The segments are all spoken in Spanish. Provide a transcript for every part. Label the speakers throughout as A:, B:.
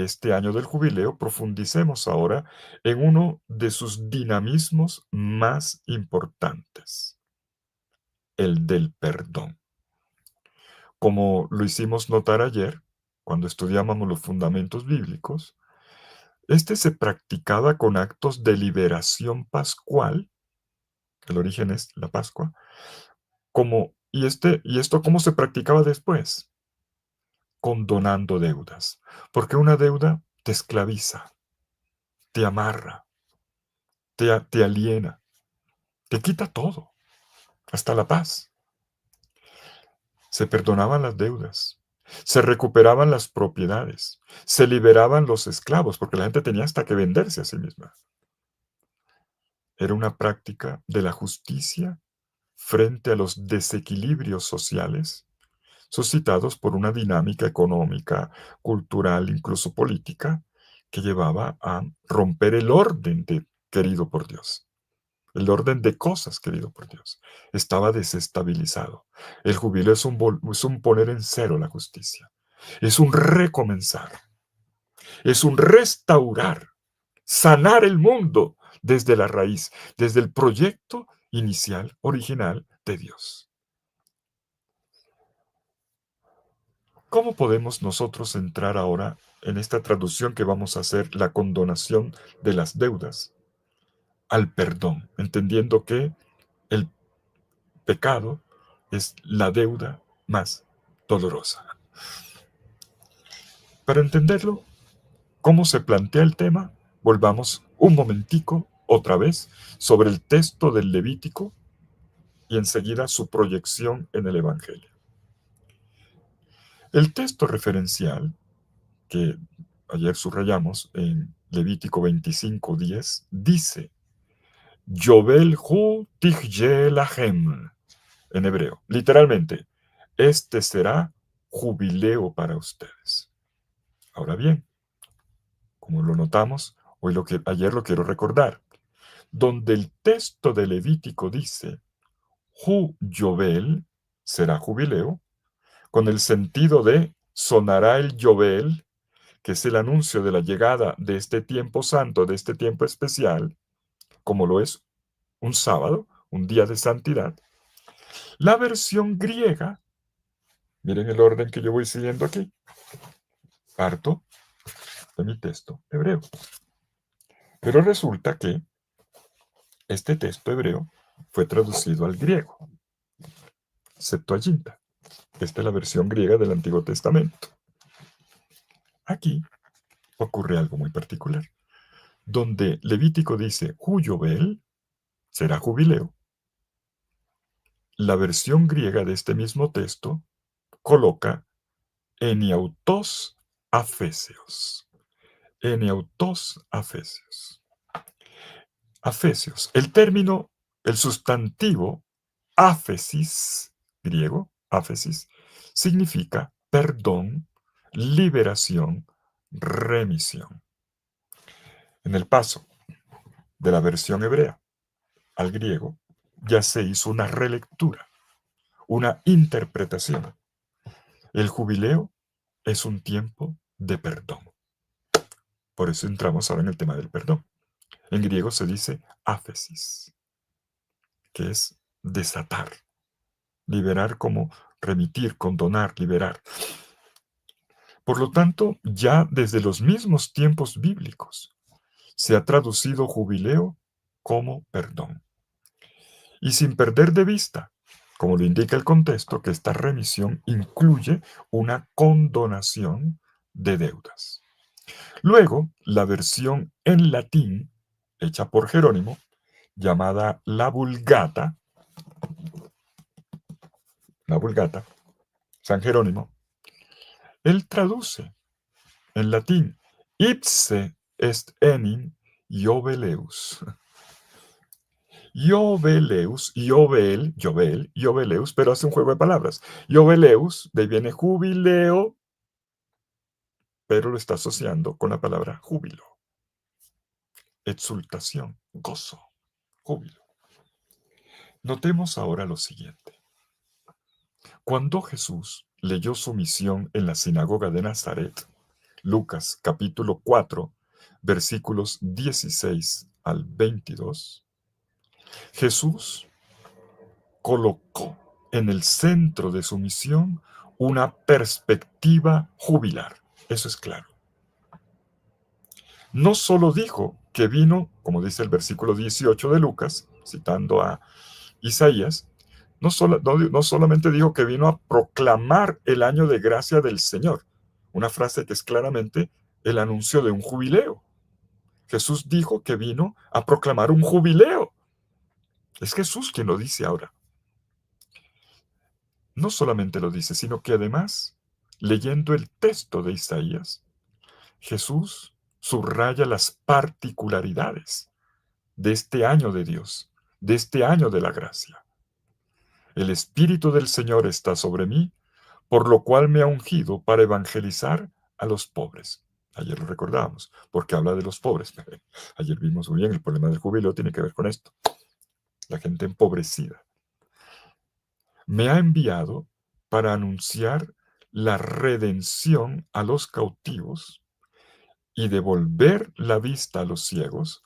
A: este año del jubileo profundicemos ahora en uno de sus dinamismos más importantes, el del perdón. Como lo hicimos notar ayer, cuando estudiábamos los fundamentos bíblicos, este se practicaba con actos de liberación pascual, que el origen es la Pascua, y esto cómo se practicaba después, condonando deudas, porque una deuda te esclaviza, te amarra, te aliena, te quita todo, hasta la paz. Se perdonaban las deudas, se recuperaban las propiedades, se liberaban los esclavos, porque la gente tenía hasta que venderse a sí misma. Era una práctica de la justicia frente a los desequilibrios sociales suscitados por una dinámica económica, cultural, incluso política, que llevaba a romper el orden querido por Dios. El orden de cosas querido por Dios. Estaba desestabilizado. El jubileo es un poner en cero la justicia. Es un recomenzar. Es un restaurar. Sanar el mundo desde la raíz, desde el proyecto inicial, original de Dios. ¿Cómo podemos nosotros entrar ahora en esta traducción que vamos a hacer, la condonación de las deudas, al perdón, entendiendo que el pecado es la deuda más dolorosa? Para entenderlo, cómo se plantea el tema, volvamos un momentico otra vez sobre el texto del Levítico y enseguida su proyección en el Evangelio. El texto referencial que ayer subrayamos en Levítico 25:10 dice: Yobel hu tijye lachem, en hebreo. Literalmente, este será jubileo para ustedes. Ahora bien, como lo notamos, ayer lo quiero recordar, donde el texto de Levítico dice Hu Yobel, será jubileo, con el sentido de sonará el Yobel, que es el anuncio de la llegada de este tiempo santo, de este tiempo especial, como lo es un sábado, un día de santidad. La versión griega, miren el orden que yo voy siguiendo aquí, parto de mi texto hebreo. Pero resulta que este texto hebreo fue traducido al griego, Septuaginta. Esta es la versión griega del Antiguo Testamento. Aquí ocurre algo muy particular, donde Levítico dice Juyobel, será jubileo. La versión griega de este mismo texto coloca eniautos afesios. Eniautos afesios. Afesios. El término, el sustantivo áfesis, griego, áfesis, significa perdón, liberación, remisión. En el paso de la versión hebrea al griego, ya se hizo una relectura, una interpretación. El jubileo es un tiempo de perdón. Por eso entramos ahora en el tema del perdón. En griego se dice áfesis, que es desatar, liberar como remitir, condonar, liberar. Por lo tanto, ya desde los mismos tiempos bíblicos se ha traducido jubileo como perdón. Y sin perder de vista, como lo indica el contexto, que esta remisión incluye una condonación de deudas. Luego, la versión en latín, hecha por Jerónimo, llamada la Vulgata, San Jerónimo, él traduce en latín, ipse est enim Ioveleus. Ioveleus, Ioveleus, pero hace un juego de palabras. Ioveleus, de ahí viene jubileo, pero lo está asociando con la palabra júbilo. Exultación, gozo, júbilo. Notemos ahora lo siguiente. Cuando Jesús leyó su misión en la sinagoga de Nazaret, Lucas capítulo 4, versículos 16 al 22, Jesús colocó en el centro de su misión una perspectiva jubilar. Eso es claro. No solo dijo que vino, como dice el versículo 18 de Lucas, citando a Isaías, no solamente dijo que vino a proclamar el año de gracia del Señor, una frase que es claramente el anuncio de un jubileo. Jesús dijo que vino a proclamar un jubileo. Es Jesús quien lo dice ahora. No solamente lo dice, sino que además, leyendo el texto de Isaías, Jesús subraya las particularidades de este año de Dios, de este año de la gracia. El Espíritu del Señor está sobre mí, por lo cual me ha ungido para evangelizar a los pobres. Ayer lo recordábamos, porque habla de los pobres. Ayer vimos muy bien, el problema del jubileo tiene que ver con esto. La gente empobrecida. Me ha enviado para anunciar la redención a los cautivos y devolver la vista a los ciegos,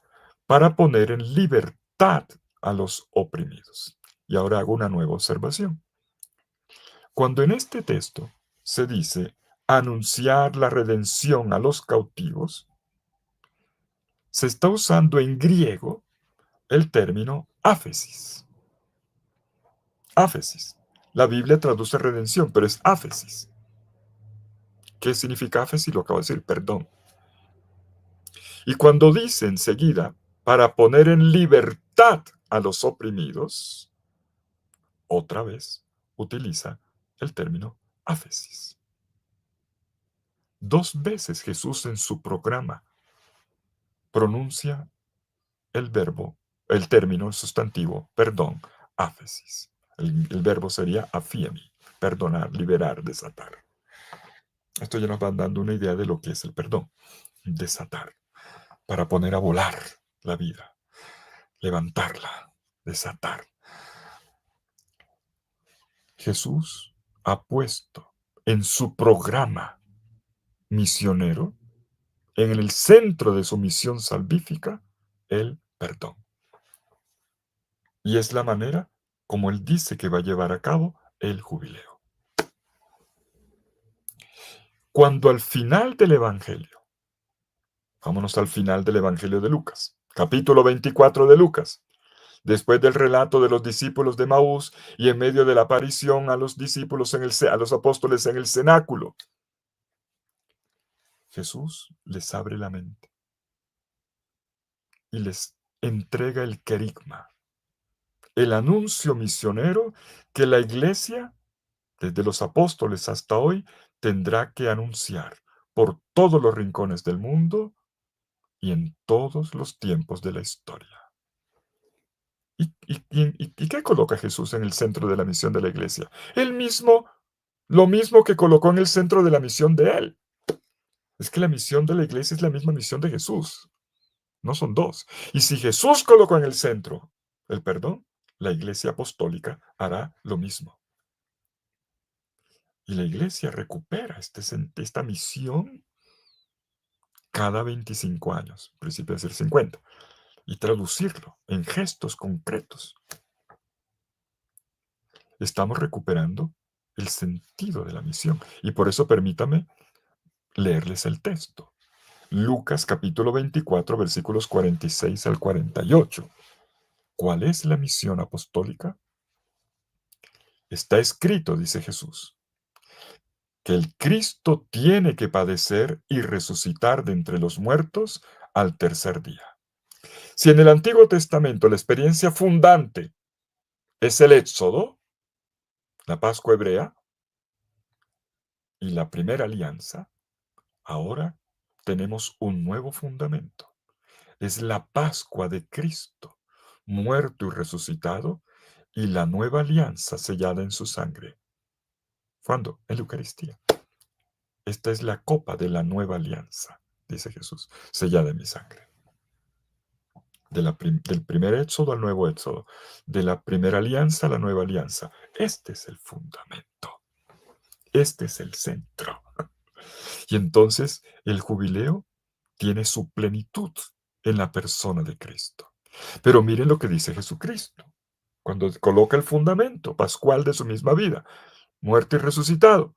A: para poner en libertad a los oprimidos. Y ahora hago una nueva observación. Cuando en este texto se dice anunciar la redención a los cautivos, se está usando en griego el término áfesis. Áfesis. La Biblia traduce redención, pero es áfesis. ¿Qué significa áfesis? Lo acabo de decir, perdón. Y cuando dice enseguida, para poner en libertad a los oprimidos, otra vez utiliza el término áfesis. 2 veces Jesús en su programa pronuncia el verbo, el término, el sustantivo, perdón, áfesis. El verbo sería afiemi, perdonar, liberar, desatar. Esto ya nos va dando una idea de lo que es el perdón. Desatar, para poner a volar la vida, levantarla, desatar. Jesús ha puesto en su programa misionero, en el centro de su misión salvífica, el perdón. Y es la manera como él dice que va a llevar a cabo el jubileo. Cuando al final del Evangelio, vámonos al final del Evangelio de Lucas, capítulo 24 de Lucas, después del relato de los discípulos de Maús y en medio de la aparición a los discípulos, a los apóstoles en el cenáculo, Jesús les abre la mente y les entrega el querigma, el anuncio misionero que la iglesia, desde los apóstoles hasta hoy, tendrá que anunciar por todos los rincones del mundo y en todos los tiempos de la historia. ¿Y qué coloca Jesús en el centro de la misión de la iglesia? Lo mismo que colocó en el centro de la misión de él. Es que la misión de la iglesia es la misma misión de Jesús. No son dos. Y si Jesús colocó en el centro el perdón, la iglesia apostólica hará lo mismo. Y la iglesia recupera esta misión cada 25 años, en principio de ser 50, y traducirlo en gestos concretos. Estamos recuperando el sentido de la misión. Y por eso permítame leerles el texto. Lucas capítulo 24, versículos 46 al 48. ¿Cuál es la misión apostólica? Está escrito, dice Jesús, que el Cristo tiene que padecer y resucitar de entre los muertos al tercer día. Si en el Antiguo Testamento la experiencia fundante es el Éxodo, la Pascua hebrea y la primera alianza, ahora tenemos un nuevo fundamento. Es la Pascua de Cristo, muerto y resucitado, y la nueva alianza sellada en su sangre. ¿Cuándo? En la Eucaristía. Esta es la copa de la nueva alianza, dice Jesús, sellada en mi sangre. Del primer éxodo al nuevo éxodo, de la primera alianza a la nueva alianza. Este es el fundamento. Este es el centro. Y entonces el jubileo tiene su plenitud en la persona de Cristo. Pero miren lo que dice Jesucristo, cuando coloca el fundamento pascual de su misma vida, muerto y resucitado.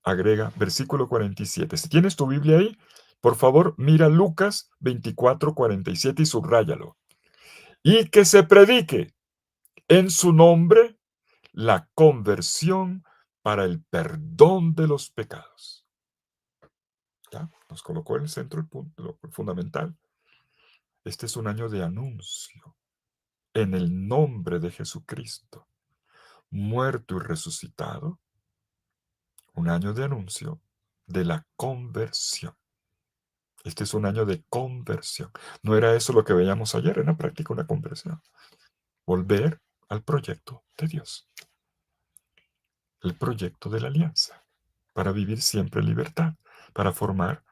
A: Agrega versículo 47. Si tienes tu Biblia ahí, por favor, mira Lucas 24:47 y subráyalo. Y que se predique en su nombre la conversión para el perdón de los pecados. ¿Ya? Nos colocó en el centro el punto lo fundamental. Este es un año de anuncio en el nombre de Jesucristo, muerto y resucitado, un año de anuncio de la conversión. Este es un año de conversión. No era eso lo que veíamos ayer, en la práctica una conversión. Volver al proyecto de Dios, el proyecto de la alianza, para vivir siempre en libertad, para formar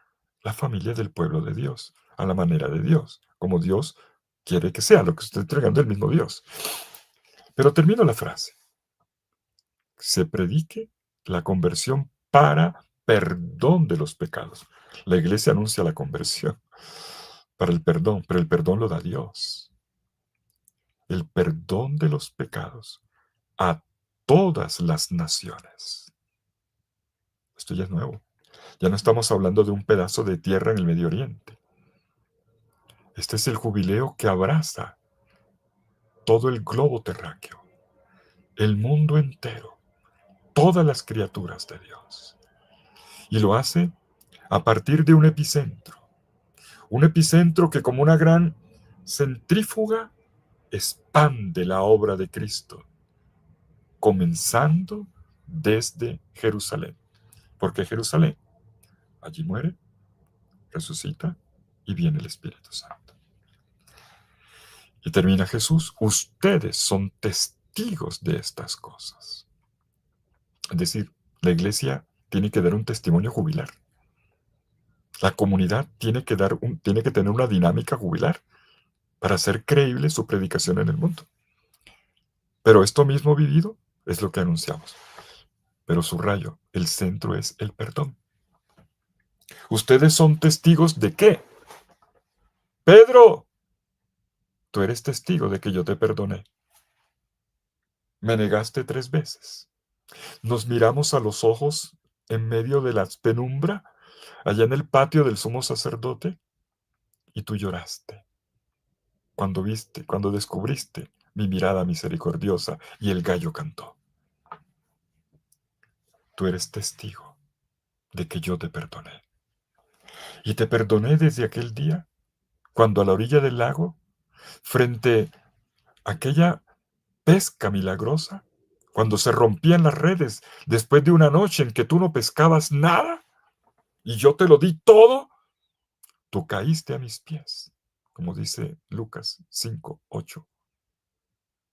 A: la familia del pueblo de Dios, a la manera de Dios, como Dios quiere que sea, lo que estoy entregando el mismo Dios. Pero termino la frase. Se predique la conversión para perdón de los pecados. La iglesia anuncia la conversión para el perdón, pero el perdón lo da Dios. El perdón de los pecados a todas las naciones. Esto ya es nuevo. Ya no estamos hablando de un pedazo de tierra en el Medio Oriente. Este es el jubileo que abraza todo el globo terráqueo, el mundo entero, todas las criaturas de Dios. Y lo hace a partir de un epicentro que como una gran centrífuga expande la obra de Cristo, comenzando desde Jerusalén. Porque Jerusalén, allí muere, resucita y viene el Espíritu Santo. Y termina Jesús, ustedes son testigos de estas cosas. Es decir, la iglesia tiene que dar un testimonio jubilar. La comunidad tiene que tener una dinámica jubilar para hacer creíble su predicación en el mundo. Pero esto mismo vivido es lo que anunciamos. Pero subrayo, el centro es el perdón. ¿Ustedes son testigos de qué? Pedro, tú eres testigo de que yo te perdoné. Me negaste 3 veces. Nos miramos a los ojos en medio de la penumbra, allá en el patio del sumo sacerdote, y tú lloraste. Cuando descubriste mi mirada misericordiosa y el gallo cantó. Tú eres testigo de que yo te perdoné. Y te perdoné desde aquel día, cuando a la orilla del lago, frente a aquella pesca milagrosa, cuando se rompían las redes, después de una noche en que tú no pescabas nada, y yo te lo di todo, tú caíste a mis pies, como dice Lucas 5:8.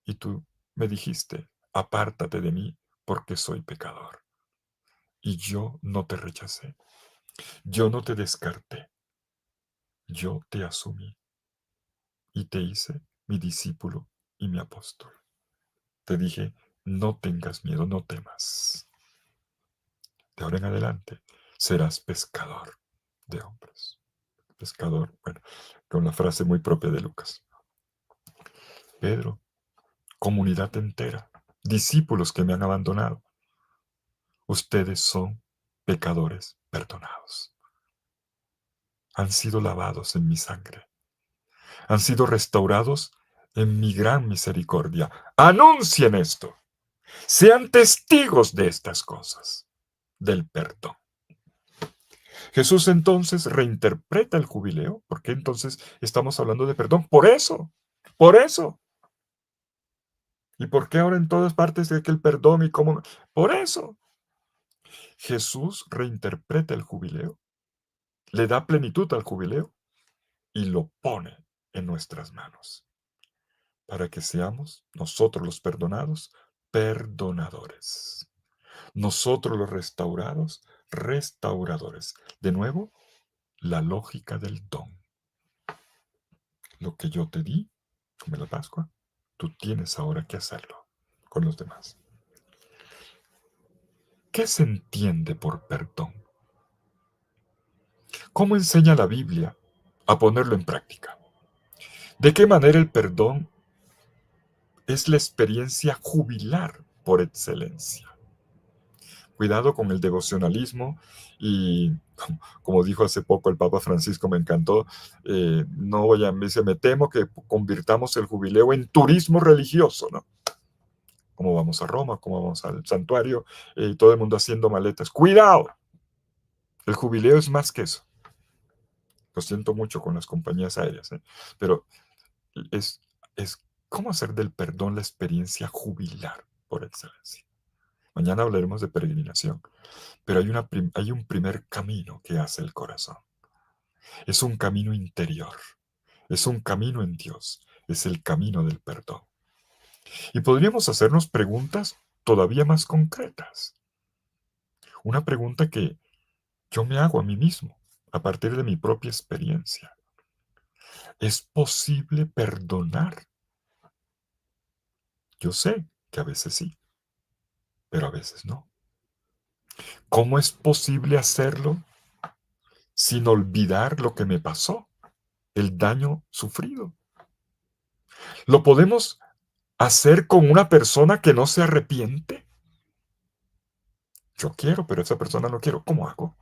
A: Y tú me dijiste, apártate de mí, porque soy pecador. Y yo no te rechacé, yo no te descarté, yo te asumí y te hice mi discípulo y mi apóstol. Te dije, no tengas miedo, no temas. De ahora en adelante serás pescador de hombres. Pescador, bueno, con la frase muy propia de Lucas. Pedro, comunidad entera, discípulos que me han abandonado, ustedes son pecadores perdonados. Han sido lavados en mi sangre. Han sido restaurados en mi gran misericordia. Anuncien esto. Sean testigos de estas cosas, del perdón. Jesús entonces reinterpreta el jubileo, porque entonces estamos hablando de perdón. Por eso, por eso. ¿Y por qué ahora en todas partes de que el perdón y cómo? Por eso. Jesús reinterpreta el jubileo, le da plenitud al jubileo y lo pone en nuestras manos, para que seamos nosotros los perdonados, perdonadores. Nosotros los restaurados, restauradores. De nuevo, la lógica del don. Lo que yo te di, como la Pascua, tú tienes ahora que hacerlo con los demás. ¿Qué se entiende por perdón? ¿Cómo enseña la Biblia a ponerlo en práctica? ¿De qué manera el perdón es la experiencia jubilar por excelencia? Cuidado con el devocionalismo y, como dijo hace poco el Papa Francisco, me encantó, no voy a, me dice, me temo que convirtamos el jubileo en turismo religioso, ¿no? Como vamos a Roma, como vamos al santuario, todo el mundo haciendo maletas. ¡Cuidado! El jubileo es más que eso. Lo siento mucho con las compañías aéreas, ¿eh? Pero es, es cómo hacer del perdón la experiencia jubilar por excelencia. Mañana hablaremos de peregrinación, pero hay un primer camino que hace el corazón. Es un camino interior, es un camino en Dios, es el camino del perdón. Y podríamos hacernos preguntas todavía más concretas. Una pregunta que yo me hago a mí mismo, a partir de mi propia experiencia. ¿Es posible perdonar? Yo sé que a veces sí, pero a veces no. ¿Cómo es posible hacerlo sin olvidar lo que me pasó, el daño sufrido? ¿Lo podemos hacer con una persona que no se arrepiente? Yo quiero, pero esa persona no quiero. ¿Cómo hago?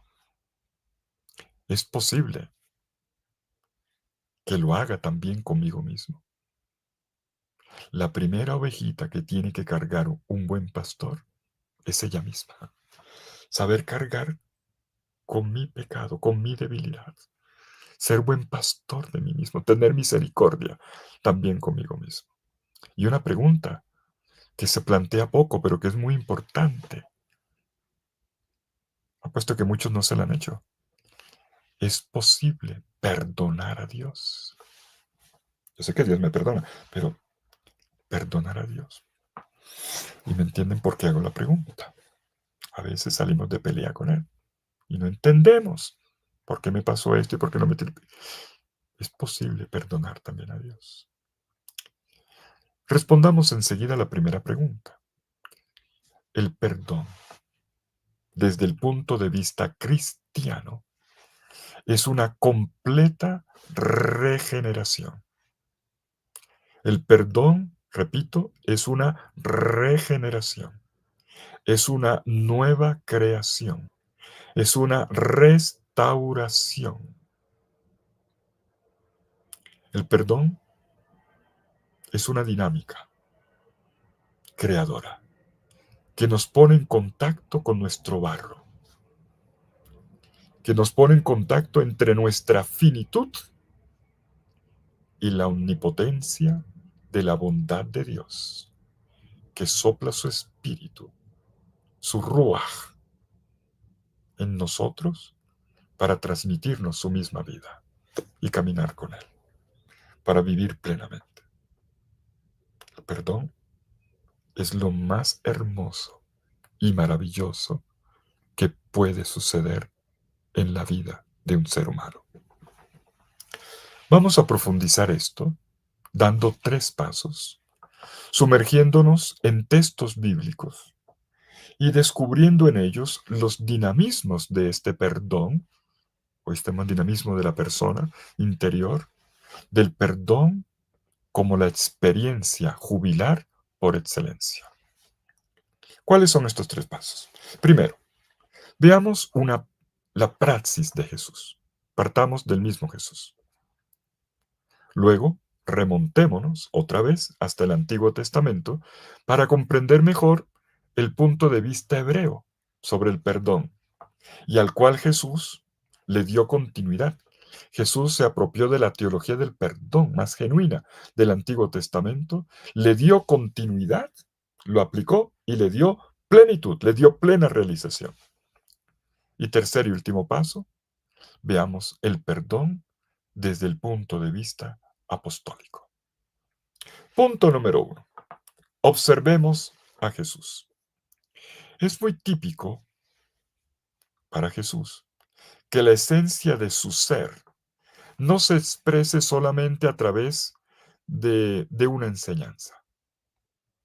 A: Es posible que lo haga también conmigo mismo. La primera ovejita que tiene que cargar un buen pastor es ella misma. Saber cargar con mi pecado, con mi debilidad. Ser buen pastor de mí mismo, tener misericordia también conmigo mismo. Y una pregunta que se plantea poco, pero que es muy importante. Apuesto que muchos no se la han hecho. ¿Es posible perdonar a Dios? Yo sé que Dios me perdona, pero perdonar a Dios. Y me entienden por qué hago la pregunta. A veces salimos de pelea con Él y no entendemos por qué me pasó esto y por qué no me... ¿Es posible perdonar también a Dios? Respondamos enseguida a la primera pregunta. El perdón, desde el punto de vista cristiano, es una completa regeneración. El perdón, repito, es una regeneración, es una nueva creación, es una restauración. El perdón es una dinámica creadora que nos pone en contacto con nuestro barro, que nos pone en contacto entre nuestra finitud y la omnipotencia de la bondad de Dios, que sopla su espíritu, su ruaj, en nosotros para transmitirnos su misma vida y caminar con Él, para vivir plenamente. El perdón es lo más hermoso y maravilloso que puede suceder en la vida de un ser humano. Vamos a profundizar esto dando 3 pasos, sumergiéndonos en textos bíblicos y descubriendo en ellos los dinamismos de este perdón, o este dinamismo de la persona interior, del perdón como la experiencia jubilar por excelencia. ¿Cuáles son estos 3 pasos? Primero, veamos la praxis de Jesús. Partamos del mismo Jesús. Luego, remontémonos otra vez hasta el Antiguo Testamento para comprender mejor el punto de vista hebreo sobre el perdón y al cual Jesús le dio continuidad. Jesús se apropió de la teología del perdón más genuina del Antiguo Testamento, le dio continuidad, lo aplicó y le dio plenitud, le dio plena realización. Y tercer y último paso, veamos el perdón desde el punto de vista apostólico. Punto número 1. Observemos a Jesús. Es muy típico para Jesús que la esencia de su ser no se exprese solamente a través de una enseñanza,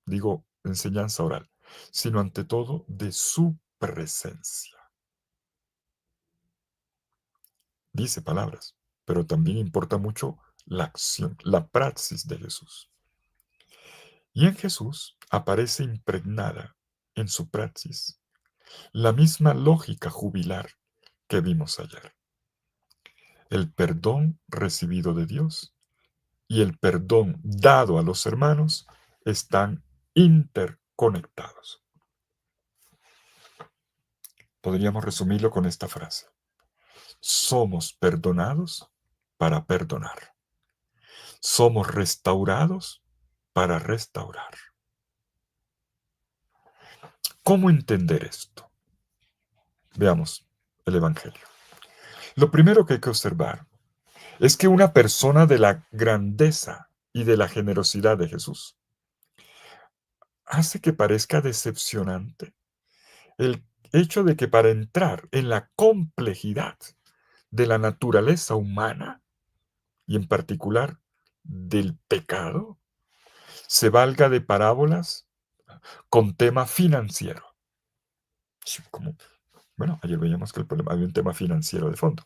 A: digo enseñanza oral, sino ante todo de su presencia. dice palabras, pero también importa mucho la acción, la praxis de Jesús. Y en Jesús aparece impregnada en su praxis la misma lógica jubilar que vimos ayer. El perdón recibido de Dios y el perdón dado a los hermanos están interconectados. Podríamos resumirlo con esta frase. Somos perdonados para perdonar. Somos restaurados para restaurar. ¿Cómo entender esto? Veamos el Evangelio. Lo primero que hay que observar es que una persona de la grandeza y de la generosidad de Jesús hace que parezca decepcionante el hecho de que para entrar en la complejidad de la naturaleza humana, y en particular del pecado, se valga de parábolas con tema financiero. Como, bueno, ayer veíamos que el problema había un tema financiero de fondo.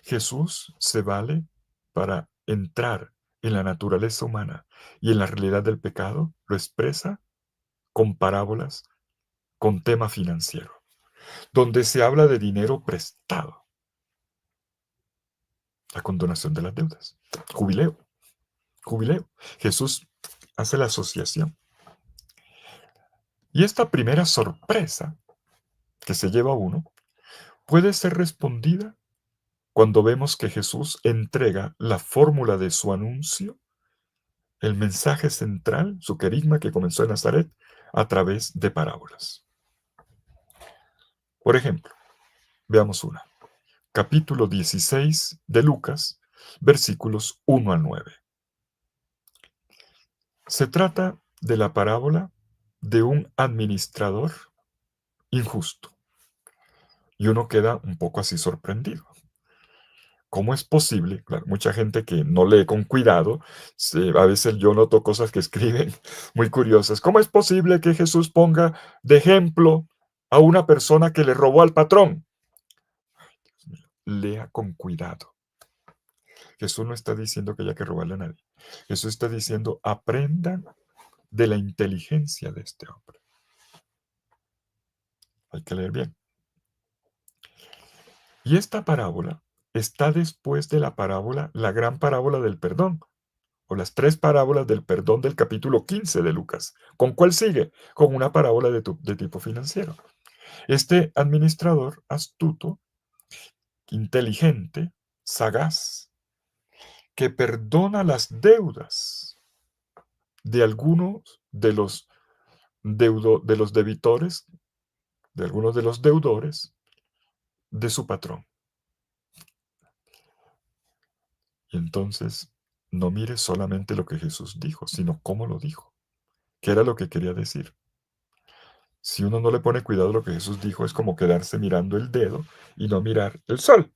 A: Jesús se vale para entrar en la naturaleza humana y en la realidad del pecado, lo expresa con parábolas con tema financiero, donde se habla de dinero prestado, la condonación de las deudas, jubileo, jubileo. Jesús hace la asociación. Y esta primera sorpresa que se lleva uno puede ser respondida cuando vemos que Jesús entrega la fórmula de su anuncio, el mensaje central, su querigma que comenzó en Nazaret, a través de parábolas. Por ejemplo, veamos una. Capítulo 16 de Lucas, versículos 1 al 9. Se trata de la parábola de un administrador injusto. Y uno queda un poco así sorprendido. ¿Cómo es posible? Claro, mucha gente que no lee con cuidado, a veces yo noto cosas que escriben muy curiosas. ¿Cómo es posible que Jesús ponga de ejemplo a una persona que le robó al patrón? Lea con cuidado. Jesús no está diciendo que haya que robarle a nadie. Jesús está diciendo, aprendan de la inteligencia de este hombre. Hay que leer bien. Y esta parábola está después de la parábola, la gran parábola del perdón, o las tres parábolas del perdón del capítulo 15 de Lucas. ¿Con cuál sigue? Con una parábola de tipo financiero. Este administrador astuto, inteligente, sagaz, que perdona las deudas de algunos de los debitores, de algunos de los deudores de su patrón. Y entonces, no mire solamente lo que Jesús dijo, sino cómo lo dijo, qué era lo que quería decir. Si uno no le pone cuidado a lo que Jesús dijo, es como quedarse mirando el dedo y no mirar el sol.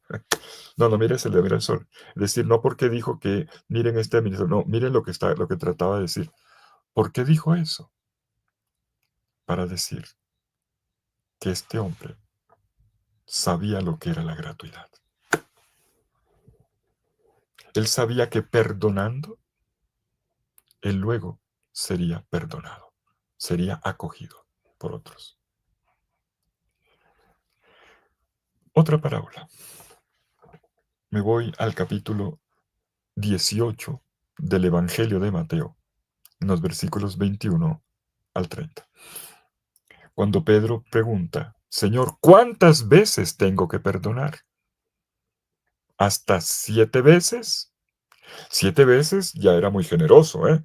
A: No, no mires el dedo, mira el sol. Es decir, no porque dijo que miren este administrador, no, miren lo que trataba de decir. ¿Por qué dijo eso? Para decir que este hombre sabía lo que era la gratuidad. Él sabía que perdonando, él luego sería perdonado, sería acogido por otros. Otra parábola. Me voy al capítulo 18 del Evangelio de Mateo, en los versículos 21 al 30. Cuando Pedro pregunta, Señor, ¿cuántas veces tengo que perdonar? ¿Hasta 7 veces? 7 veces ya era muy generoso, ¿eh?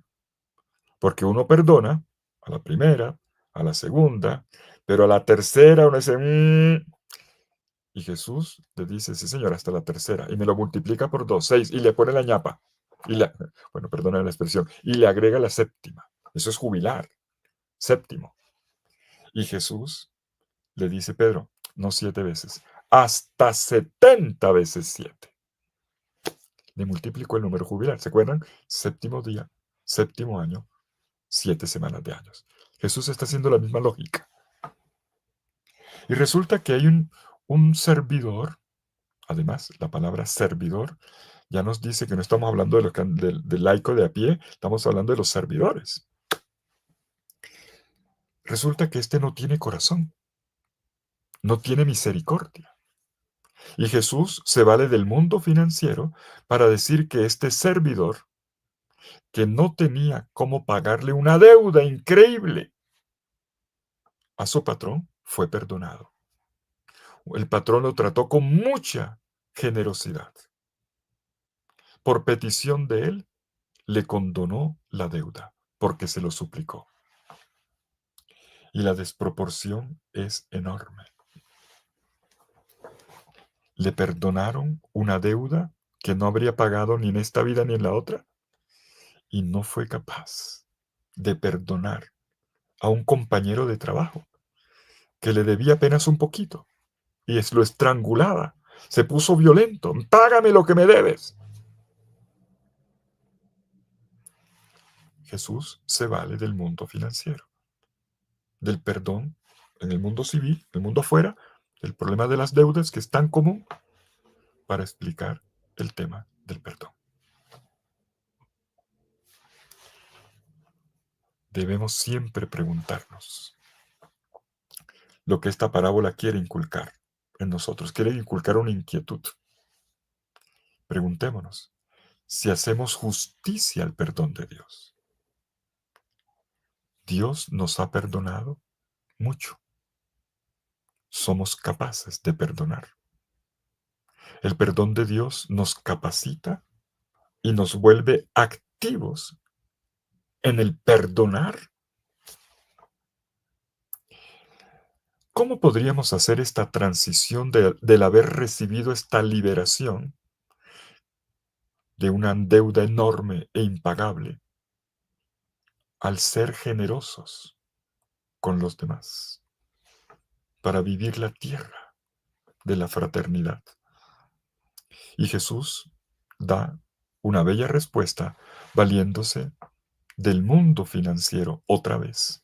A: Porque uno perdona a la primera, a la segunda, pero a la tercera uno dice, Y Jesús le dice, sí señor, hasta la tercera, y me lo multiplica por 2, 6, y le pone la ñapa, bueno, perdona la expresión, y le agrega la séptima. Eso es jubilar, séptimo. Y Jesús le dice, Pedro, no 7 veces, hasta 70 veces 7. Le multiplicó el número jubilar, ¿se acuerdan? Séptimo día, séptimo año, 7 semanas de años. Jesús está haciendo la misma lógica. Y resulta que hay un servidor Además, la palabra servidor ya nos dice que no estamos hablando del laico de a pie, estamos hablando de los servidores. Resulta que este no tiene corazón, no tiene misericordia. Y Jesús se vale del mundo financiero para decir que este servidor, que no tenía cómo pagarle una deuda increíble a su patrón, fue perdonado. El patrón lo trató con mucha generosidad. Por petición de él, le condonó la deuda, porque se lo suplicó. Y la desproporción es enorme. Le perdonaron una deuda que no habría pagado ni en esta vida ni en la otra, y no fue capaz de perdonar a un compañero de trabajo que le debía apenas un poquito, y lo estrangulaba. Se puso violento. Págame lo que me debes. Jesús se vale del mundo financiero, del perdón en el mundo civil, el mundo afuera, el problema de las deudas que es tan común, para explicar el tema del perdón. Debemos siempre preguntarnos lo que esta parábola quiere inculcar en nosotros, quiere inculcar una inquietud. Preguntémonos si hacemos justicia al perdón de Dios. Dios nos ha perdonado mucho. Somos capaces de perdonar. El perdón de Dios nos capacita y nos vuelve activos en el perdonar. ¿Cómo podríamos hacer esta transición del haber recibido esta liberación de una deuda enorme e impagable al ser generosos con los demás para vivir la tierra de la fraternidad? Y Jesús da una bella respuesta valiéndose del mundo financiero otra vez,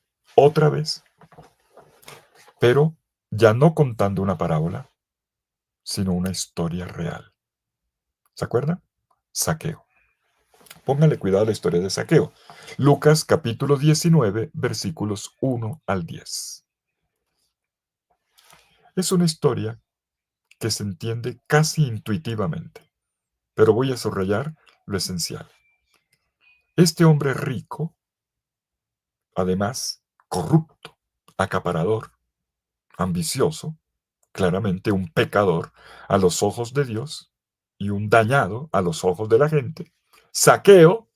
A: pero ya no contando una parábola, sino una historia real. ¿Se acuerdan? Saqueo. Póngale cuidado a la historia de Saqueo. Lucas capítulo 19, versículos 1 al 10. Es una historia que se entiende casi intuitivamente, pero voy a subrayar lo esencial. Este hombre rico, además corrupto, acaparador, ambicioso, claramente un pecador a los ojos de Dios y un dañado a los ojos de la gente, Saqueo,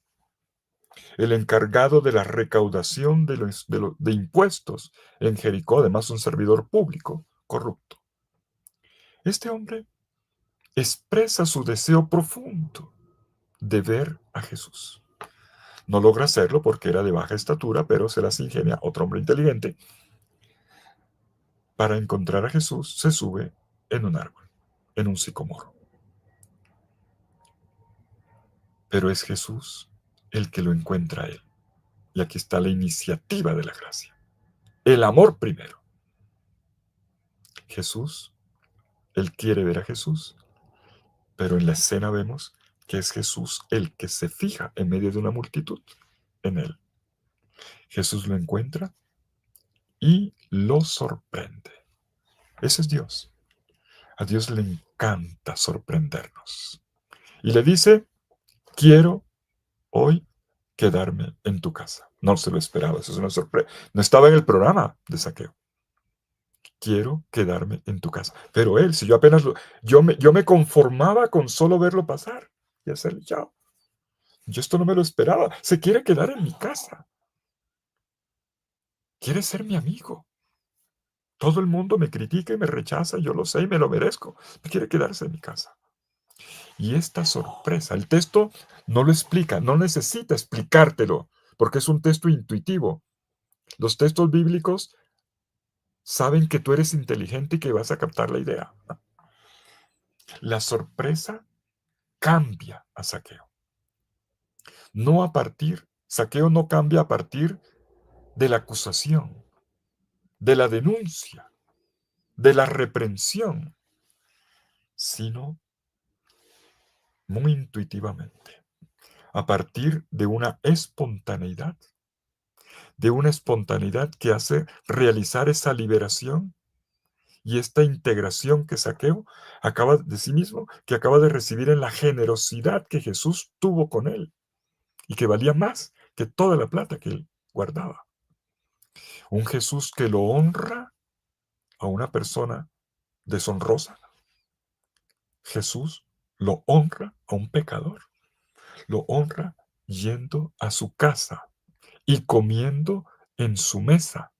A: el encargado de la recaudación de impuestos en Jericó, además un servidor público corrupto. Este hombre expresa su deseo profundo de ver a Jesús. No logra hacerlo porque era de baja estatura, pero se las ingenia, otro hombre inteligente. Para encontrar a Jesús se sube en un árbol, en un sicomoro. Pero es Jesús el que lo encuentra a él. Y aquí está la iniciativa de la gracia. El amor primero. Jesús, él quiere ver a Jesús, pero en la escena vemos que es Jesús el que se fija en medio de una multitud en él. Jesús lo encuentra y lo sorprende. Ese es Dios. A Dios le encanta sorprendernos. Y le dice, quiero hoy quedarme en tu casa. No se lo esperaba, eso es una sorpresa. No estaba en el programa de Saqueo. Quiero quedarme en tu casa. Pero él, si yo apenas yo me conformaba con solo verlo pasar y hacerle chao. Yo esto no me lo esperaba. Se quiere quedar en mi casa. Quiere ser mi amigo. Todo el mundo me critica y me rechaza, yo lo sé y me lo merezco. Quiere quedarse en mi casa. Y esta sorpresa, el texto no lo explica, no necesita explicártelo, porque es un texto intuitivo. Los textos bíblicos saben que tú eres inteligente y que vas a captar la idea. La sorpresa cambia a Saqueo. Saqueo no cambia a partir de la acusación, de la denuncia, de la reprensión. sino muy intuitivamente, a partir de una espontaneidad que hace realizar esa liberación y esta integración que Zaqueo acaba de sí mismo, que acaba de recibir en la generosidad que Jesús tuvo con él y que valía más que toda la plata que él guardaba. Un Jesús que lo honra a una persona deshonrosa. Jesús lo honra a un pecador. Lo honra yendo a su casa y comiendo en su mesa,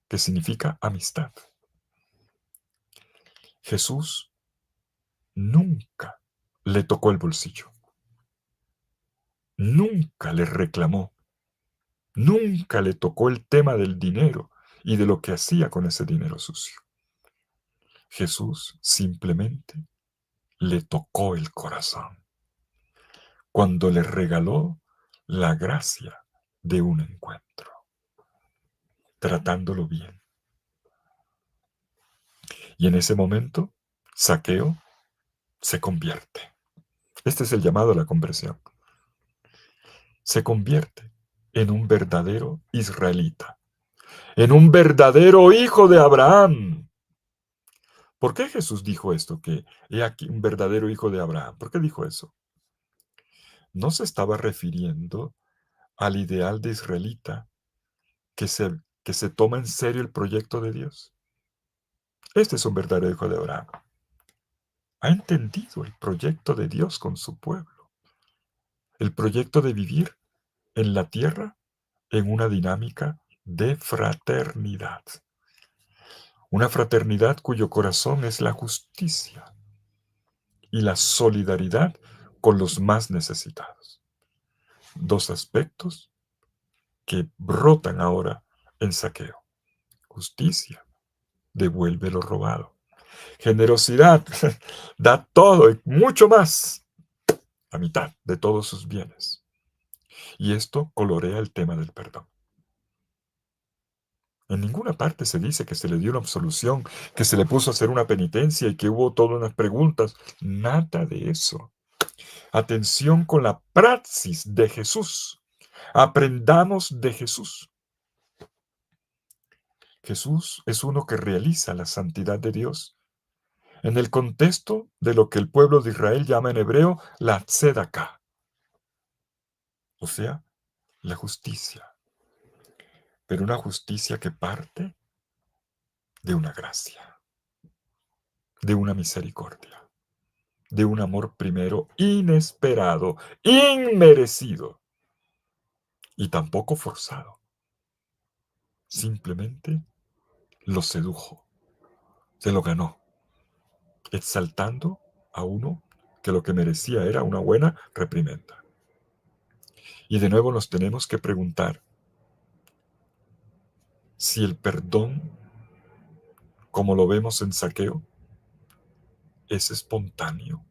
A: que significa amistad. Jesús nunca le tocó el bolsillo, nunca le reclamó, nunca le tocó el tema del dinero y de lo que hacía con ese dinero sucio. Jesús simplemente le tocó el corazón cuando le regaló la gracia de un encuentro, tratándolo bien. Y en ese momento, Zaqueo se convierte. Este es el llamado a la conversión. Se convierte en un verdadero israelita, en un verdadero hijo de Abraham. ¿Por qué Jesús dijo esto? Que he aquí un verdadero hijo de Abraham. ¿Por qué dijo eso? No se estaba refiriendo al ideal de israelita que se toma en serio el proyecto de Dios. Este es un verdadero hijo de Abraham. Ha entendido el proyecto de Dios con su pueblo. El proyecto de vivir en la tierra en una dinámica de fraternidad. Una fraternidad cuyo corazón es la justicia y la solidaridad con los más necesitados. Dos aspectos que brotan ahora en Zaqueo. Justicia, devuelve lo robado. Generosidad, da todo y mucho más, la mitad de todos sus bienes. Y esto colorea el tema del perdón. En ninguna parte se dice que se le dio una absolución, que se le puso a hacer una penitencia y que hubo todas unas preguntas. Nada de eso. Atención con la praxis de Jesús. Aprendamos de Jesús. Jesús es uno que realiza la santidad de Dios en el contexto de lo que el pueblo de Israel llama en hebreo la tzedaká, o sea, la justicia, pero una justicia que parte de una gracia, de una misericordia, de un amor primero inesperado, inmerecido y tampoco forzado. Simplemente lo sedujo, se lo ganó, exaltando a uno que lo que merecía era una buena reprimenda. Y de nuevo nos tenemos que preguntar si el perdón, como lo vemos en Zaqueo, es espontáneo.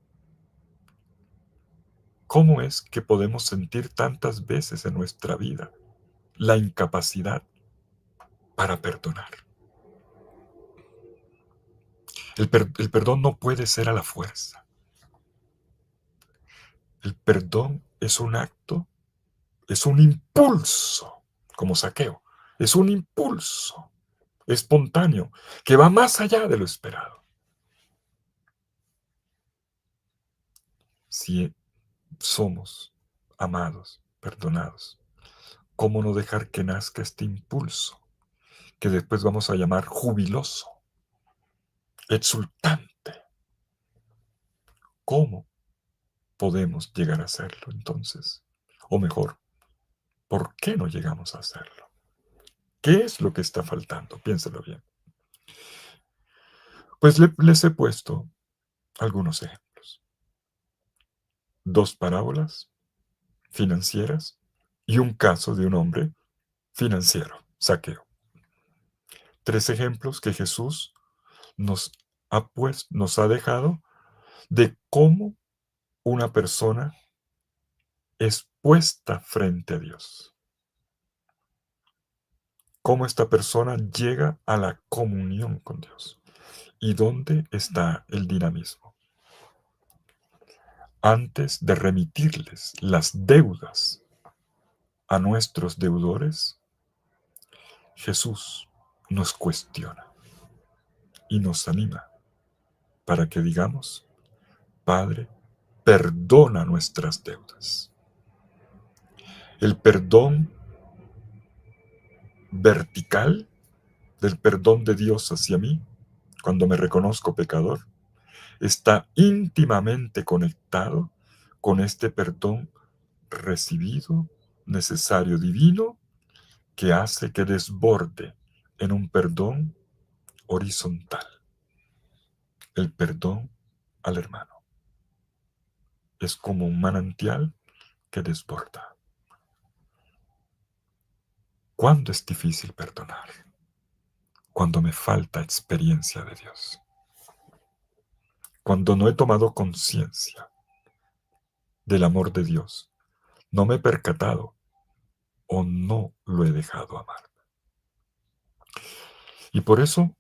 A: ¿Cómo es que podemos sentir tantas veces en nuestra vida la incapacidad para perdonar? El perdón no puede ser a la fuerza. El perdón es un acto, es un impulso, como Zaqueo. Es un impulso espontáneo que va más allá de lo esperado. Si somos amados, perdonados, ¿cómo no dejar que nazca este impulso que después vamos a llamar jubiloso, exultante? ¿Cómo podemos llegar a hacerlo entonces? O mejor, ¿por qué no llegamos a hacerlo? ¿Qué es lo que está faltando? Piénselo bien. Pues les he puesto algunos ejemplos. Dos parábolas financieras y un caso de un hombre financiero, Zaqueo. Tres ejemplos que Jesús nos ha dejado de cómo una persona es puesta frente a Dios. Cómo esta persona llega a la comunión con Dios. ¿Y dónde está el dinamismo? antes de remitirles las deudas a nuestros deudores, Jesús nos cuestiona y nos anima para que digamos: Padre, perdona nuestras deudas. El perdón vertical del perdón de Dios hacia mí, cuando me reconozco pecador, está íntimamente conectado con este perdón recibido, necesario, divino, que hace que desborde en un perdón horizontal. El perdón al hermano es como un manantial que desborda. ¿Cuándo es difícil perdonar? Cuando me falta experiencia de Dios. Cuando no he tomado conciencia del amor de Dios, no me he percatado o no lo he dejado amar. Y por eso